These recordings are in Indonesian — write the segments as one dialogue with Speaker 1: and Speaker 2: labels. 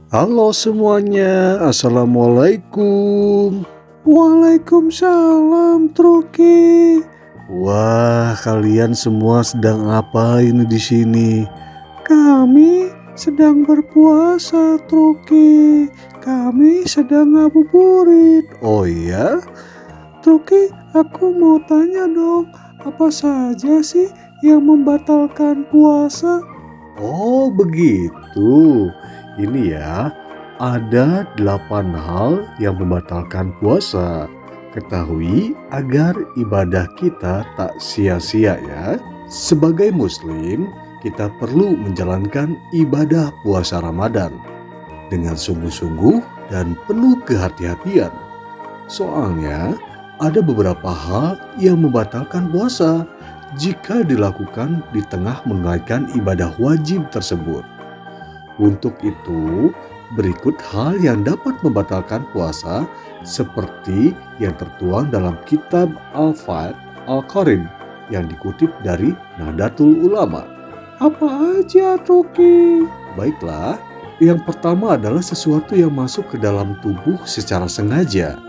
Speaker 1: Halo semuanya, Assalamualaikum.
Speaker 2: Waalaikumsalam, Truki.
Speaker 1: Wah, kalian semua sedang apa ini di sini?
Speaker 2: Kami sedang berpuasa, Truki. Kami sedang ngabuburit.
Speaker 1: Oh iya?
Speaker 2: Truki, aku mau tanya dong, apa saja sih yang membatalkan puasa?
Speaker 1: Oh begitu. Ini ya, ada 8 hal yang membatalkan puasa. Ketahui agar ibadah kita tak sia-sia ya. Sebagai muslim, kita perlu menjalankan ibadah puasa Ramadan dengan sungguh-sungguh dan penuh kehati-hatian. Soalnya, ada beberapa hal yang membatalkan puasa jika dilakukan di tengah menunaikan ibadah wajib tersebut. Untuk itu, berikut hal yang dapat membatalkan puasa seperti yang tertuang dalam kitab Al-Fath Al-Qarim yang dikutip dari Nahdlatul Ulama.
Speaker 2: Apa aja, Truki?
Speaker 1: Baiklah, yang pertama adalah sesuatu yang masuk ke dalam tubuh secara sengaja.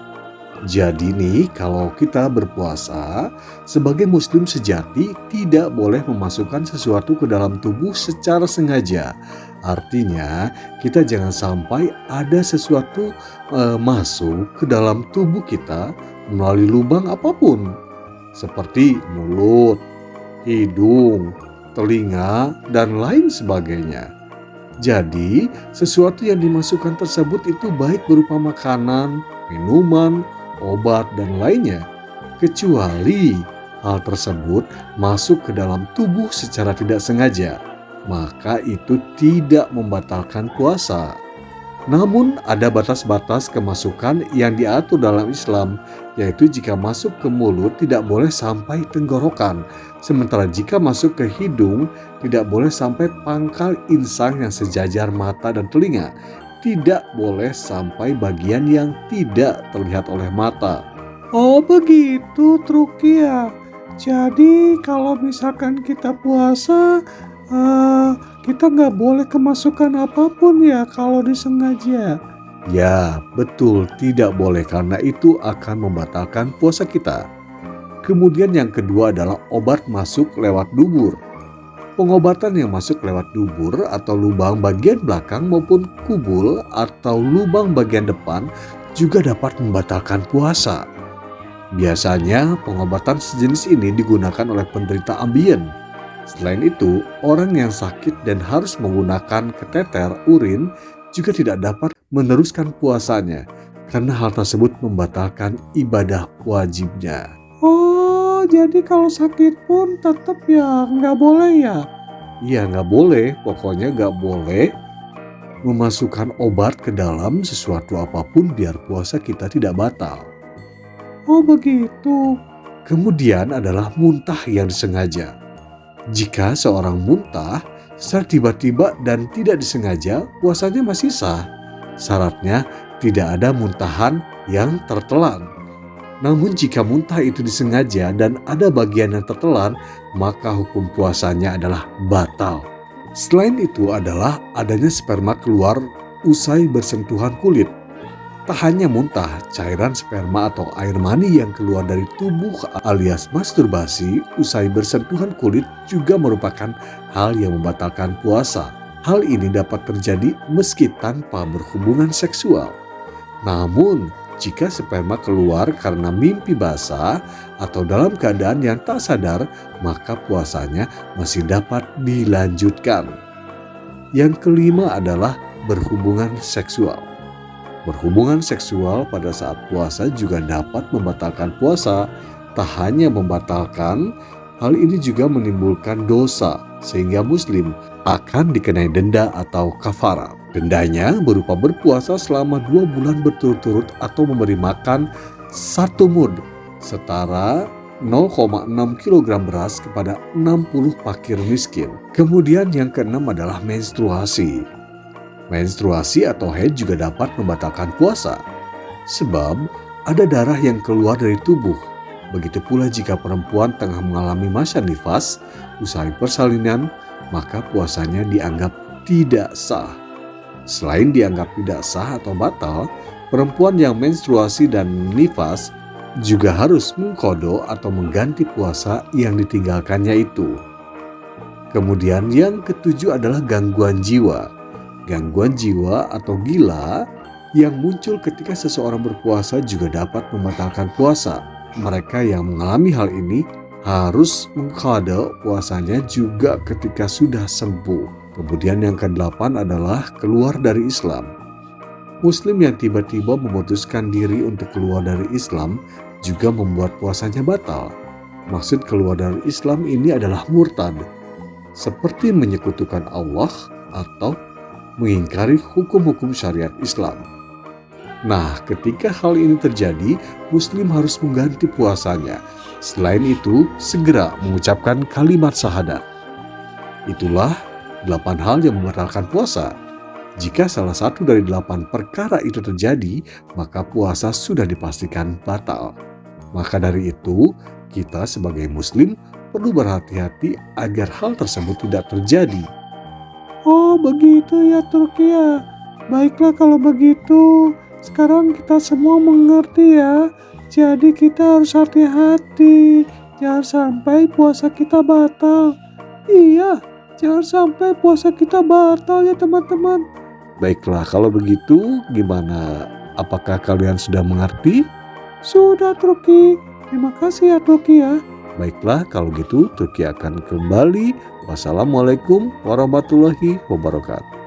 Speaker 1: Jadi nih, kalau kita berpuasa, sebagai muslim sejati tidak boleh memasukkan sesuatu ke dalam tubuh secara sengaja. Artinya, kita jangan sampai ada sesuatu masuk ke dalam tubuh kita melalui lubang apapun, seperti mulut, hidung, telinga, dan lain sebagainya. Jadi, sesuatu yang dimasukkan tersebut itu baik berupa makanan, minuman, obat, dan lainnya, kecuali hal tersebut masuk ke dalam tubuh secara tidak sengaja, maka itu tidak membatalkan puasa. Namun ada batas-batas kemasukan yang diatur dalam Islam, yaitu jika masuk ke mulut tidak boleh sampai tenggorokan, sementara jika masuk ke hidung tidak boleh sampai pangkal insang yang sejajar mata dan telinga, tidak boleh sampai bagian yang tidak terlihat oleh mata.
Speaker 2: Oh begitu, Truki ya. Jadi kalau misalkan kita puasa, kita nggak boleh kemasukan apapun ya kalau disengaja.
Speaker 1: Ya, betul, tidak boleh karena itu akan membatalkan puasa kita. Kemudian yang kedua adalah obat masuk lewat dubur. Pengobatan yang masuk lewat dubur atau lubang bagian belakang maupun kubul atau lubang bagian depan juga dapat membatalkan puasa. Biasanya pengobatan sejenis ini digunakan oleh penderita ambien. Selain itu, orang yang sakit dan harus menggunakan kateter urin juga tidak dapat meneruskan puasanya karena hal tersebut membatalkan ibadah wajibnya.
Speaker 2: Oh, jadi kalau sakit pun tetap ya nggak boleh ya?
Speaker 1: Iya, nggak boleh, pokoknya nggak boleh memasukkan obat ke dalam sesuatu apapun biar puasa kita tidak batal.
Speaker 2: Oh begitu.
Speaker 1: Kemudian adalah muntah yang disengaja. Jika seorang muntah secara tiba-tiba dan tidak disengaja, puasanya masih sah. Syaratnya tidak ada muntahan yang tertelan. Namun jika muntah itu disengaja dan ada bagian yang tertelan, maka hukum puasanya adalah batal. Selain itu adalah adanya sperma keluar usai bersentuhan kulit. Tak hanya muntah, cairan sperma atau air mani yang keluar dari tubuh alias masturbasi usai bersentuhan kulit juga merupakan hal yang membatalkan puasa. Hal ini dapat terjadi meski tanpa berhubungan seksual. Namun, jika sperma keluar karena mimpi basah atau dalam keadaan yang tak sadar, maka puasanya masih dapat dilanjutkan. Yang kelima adalah berhubungan seksual. Berhubungan seksual pada saat puasa juga dapat membatalkan puasa. Tak hanya membatalkan, hal ini juga menimbulkan dosa sehingga muslim akan dikenai denda atau kafarah. Dendanya berupa berpuasa selama 2 bulan berturut-turut atau memberi makan 1 mud setara 0,6 kg beras kepada 60 fakir miskin. Kemudian yang keenam adalah menstruasi. Menstruasi atau haid juga dapat membatalkan puasa, sebab ada darah yang keluar dari tubuh. Begitu pula jika perempuan tengah mengalami masa nifas usai persalinan, maka puasanya dianggap tidak sah. Selain dianggap tidak sah atau batal, perempuan yang menstruasi dan nifas juga harus mengqadha atau mengganti puasa yang ditinggalkannya itu. Kemudian yang ketujuh adalah gangguan jiwa. Gangguan jiwa atau gila yang muncul ketika seseorang berpuasa juga dapat membatalkan puasa. Mereka yang mengalami hal ini harus mengqadha puasanya juga ketika sudah sembuh. Kemudian yang kedelapan adalah keluar dari Islam. Muslim yang tiba-tiba memutuskan diri untuk keluar dari Islam juga membuat puasanya batal. Maksud keluar dari Islam ini adalah murtad, seperti menyekutukan Allah atau mengingkari hukum-hukum syariat Islam. Nah, ketika hal ini terjadi, Muslim harus mengganti puasanya. Selain itu, segera mengucapkan kalimat syahadat. Itulah 8 hal yang membatalkan puasa. Jika salah satu dari 8 perkara itu terjadi, maka puasa sudah dipastikan batal. Maka dari itu, kita sebagai Muslim perlu berhati-hati agar hal tersebut tidak terjadi.
Speaker 2: Oh begitu ya Turkia. Baiklah kalau begitu. Sekarang kita semua mengerti ya. Jadi kita harus hati-hati. Jangan sampai puasa kita batal. Iya, jangan sampai puasa kita batal ya teman-teman.
Speaker 1: Baiklah, kalau begitu gimana? Apakah kalian sudah mengerti?
Speaker 2: Sudah Turki. Terima kasih ya Turki ya.
Speaker 1: Baiklah, kalau gitu Turki akan kembali. Wassalamualaikum warahmatullahi wabarakatuh.